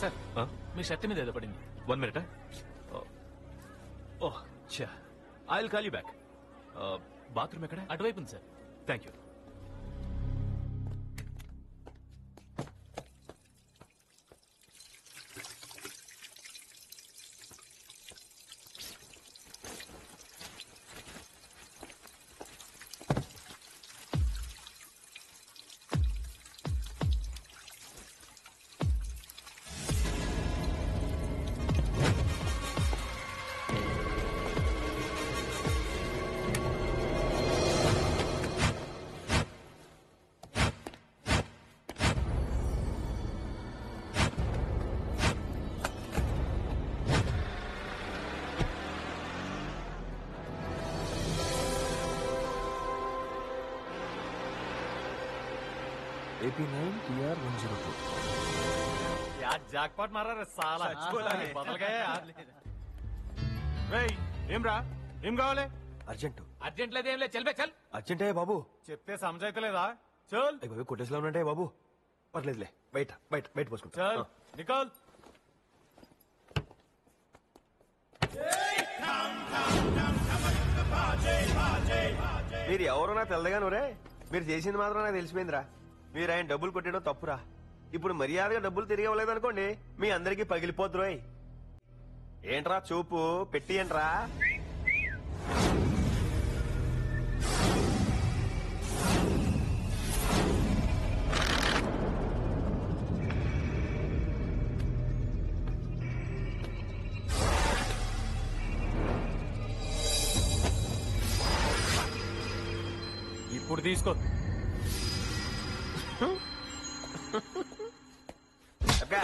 Sir మీ shirt మీద ఏదో పడింది. 1 minute. ఓహ్ ఛా, I will call you back. Bathroom ఎక్కడ? అటువైపు ఉంది sir. Thank you. AP9 TR102. यार जैकपॉट मारा रे साला. बदल गया यार. ఏం రా, ఏం కావాలి? అర్జెంట్ లేదేం లేదు, చల్ బే చల్. అర్జెంటే బాబు. చెప్తే సమజైతలేదా? చల్ బాబు కొట్టేసిలో ఉన్నట్టే బాబు. పర్లేదులే, బయట బయట బయట పోసుకుంటా. చల్ నికల్. మీరు ఎవరో నాకు తెల్లగాను రే. మీరు చేసింది మాత్రం నాకు తెలిసిపోయిందిరా. మీరు ఆయన డబ్బులు కొట్టడం తప్పురా. ఇప్పుడు మర్యాదగా డబ్బులు తిరిగి ఇవ్వలేదనుకోండి, మీ అందరికీ పగిలిపోద్దురోయ్. ఏంట్రా చూపు పెట్టి ఏంట్రా? ఇప్పుడు తీసుకో. అబ్బా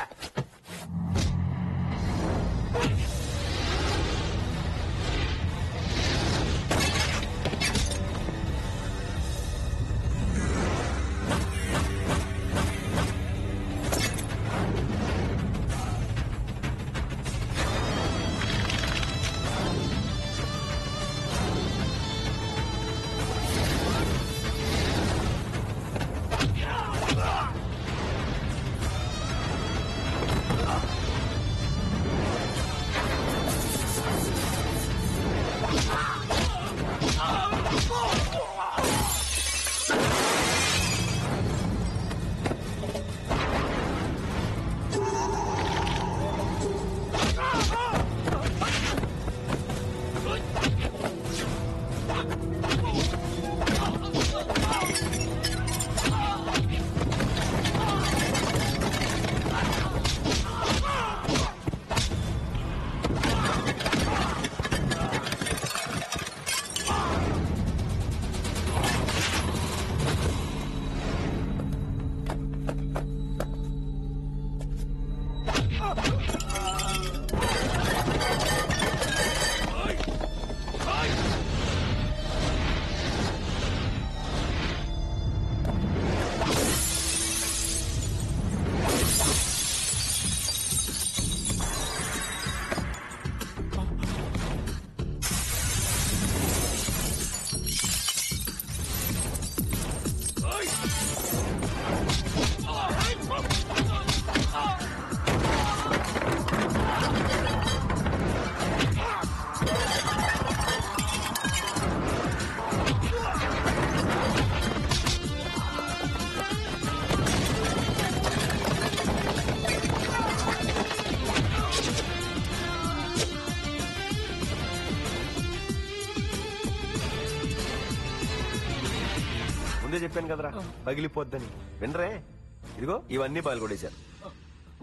ముందే చెప్పాను కదరా పగిలిపోద్దని. వినరే? ఇదిగో ఇవన్నీ పగలగొట్టేశారు.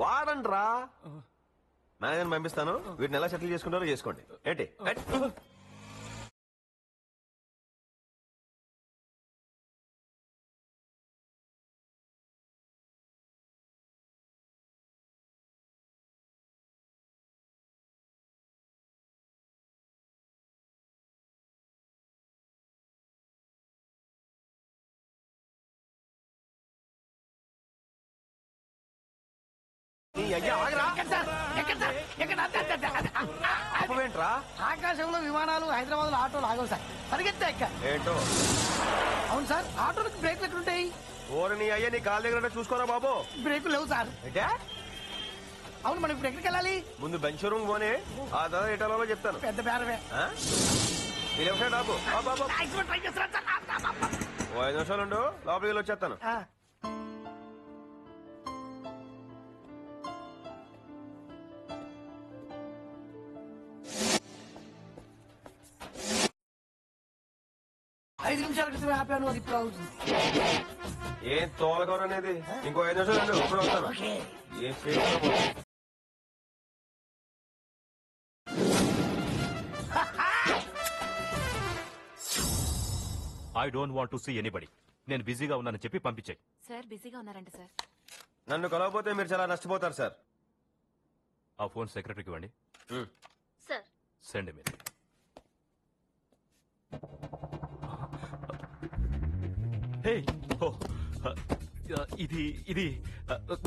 వాడండి రా. మేనేజర్ పంపిస్తాను, వీటిని ఎలా సెటిల్ చేసుకుంటారో చేసుకోండి. ఏంటి ఏంట్రా? ఆకాశంలో విమానాలు, హైదరాబాద్ లో ఆటోలు ఆగవు సార్. పరిగెత్తా ఎక్క. ఏంటో? అవును సార్, ఆటోలకు బ్రేక్లు ఎట్లుంటాయి? ఓర నీ అయ్యా, నీ కాళ్ళ దగ్గర చూసుకోరా బాబు. బ్రేకులు లేవు సార్. అవును మనం ఇప్పుడు ఎక్కడికి వెళ్ళాలి? ముందు బెంచ్ రూమ్ పోనే, ఆ తర్వాత ఎటాలో చెప్తాను. పెద్ద బేరమే. ఆ? ఈ లెఫ్ట్ సైడ్ ఆపు. ఆపు, ఆపు. మాక్సిమం ట్రై చేస్తున్నాను సార్. ఆప్, ఆప్, ఆప్, ఆప్. ఓ 5 నిమిషాలు ఉండు, లోపలికి వెళ్ళి వచ్చేస్తాను. ఆ. ఐదు నిమిషాల క్రితమే ఆపాను, అది ఇప్పుడు అవుతుంది. ఏం తోలకూర అనేది? ఇంకో 5 నిమిషాలు ఉండు, ఇప్పుడు వస్తాను. ఓకే. ఏం చేస్తావు? I don't want to see anybody. నేను బిజీగా ఉన్నానని చెప్పి పంపించాయి. సార్ బిజీగా ఉన్నారంట సార్. నన్ను కలవకపోతే మీరు చాలా నష్టపోతారు సార్. ఆ ఫోన్ సెక్రటరీకి ఇవ్వండి. Sir send me. హే, ఓ, ఇది ఇది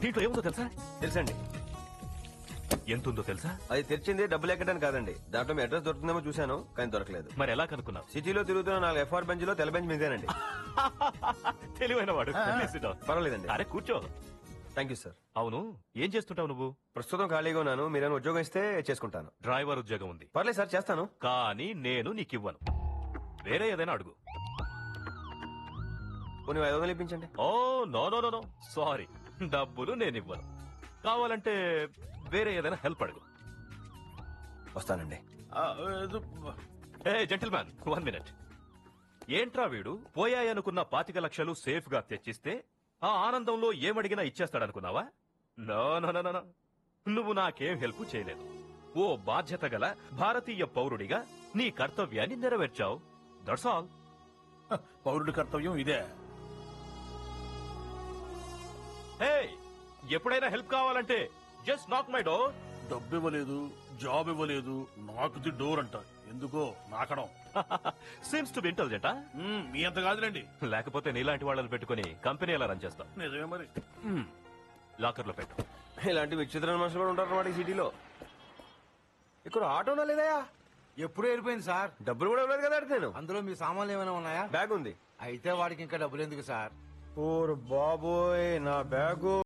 దీంట్లో ఏముందో తెలుసా? తెలుసండి. ఎంత ఉందో తెలుసా? అది తెరిచింది డబ్బులు ఎక్కడానికి కాదండి. దాంట్లో మీ అడ్రస్ దొరుకుతుందేమో చూశాను, కానీ దొరకలేదు. మరి ఎలా కనుక్కున్నావు? సిటీలో తిరుగుతున్న 4 FR బెంచ్ లో తెల్ల బెంచ్ మీదేనండి. తెలివైన వాడు. Please sit down. పర్వాలేదండి. అరే కూర్చో. Thank you sir. అవును, ఏం చేస్తుంటావు నువ్వు? ప్రస్తుతం ఖాళీగా ఉన్నాను, మీరేమైనా ఉద్యోగం ఇస్తే చేసుకుంటాను. డ్రైవర్ ఉద్యోగం ఉంది, పర్లేదు సార్, చేస్తాను. కానీ నేను నీకు ఇవ్వను. వేరే ఏదైనా అడుగు. కొన్ని 500 ఇప్పించండి. Oh no no no no, sorry, డబ్బులు నేను ఇవ్వను. కావాలంటే వేరే ఏదైనా హెల్ప్ అడుగు. వస్తానండి. ఏ జెంటిల్మ్యాన్, 1 minute. ఏంట్రా వీడు పోయాయనుకున్న 25 లక్షలు సేఫ్ గా తెచ్చిస్తే ఆ ఆనందంలో ఏమడిగినా ఇచ్చేస్తాడనుకున్నావా? నో నో నో నో, నువ్వు నాకేం హెల్ప్ చేయలేదు. ఓ బాధ్యత గల భారతీయ పౌరుడిగా నీ కర్తవ్యాన్ని నెరవేర్చావు. That's all. పౌరుడి కర్తవ్యం ఇదే. హే, ఎప్పుడైనా హెల్ప్ కావాలంటే జస్ట్ నాక్ మై డోర్. డబ్బు ఇవ్వలేదు, జాబ్ ఇవ్వలేదు, నాకు డోర్ అంట. ఎందుకో నాకడం. సీమ్స్ టు బి ఇంటెలిజెంటా? మీ అంత కాదులేండి. లేకపోతే నీలాంటి వాళ్ళని పెట్టుకుని కంపెనీ ఎలా రన్ చేస్తాం? నిజమే మరి. లాకర్ లో పెట్టు. ఇలాంటి విచిత్రమైన మనుషులు కూడా ఉంటారు అన్నమాట ఈ సిటీలో. ఇక్కడ ఆటోనా లేదయా? ఎప్పుడూ వెళ్ళిపోయింది సార్. డబ్బులు కూడా ఇవ్వలేదు కదా నేను. అందులో మీ సామాన్లు ఏమైనా ఉన్నాయా? బ్యాగ్ ఉంది. అయితే వాడికి ఇంకా డబ్బులు ఎందుకు సార్? ఓర్ బాబోయ్, నా బ్యాగు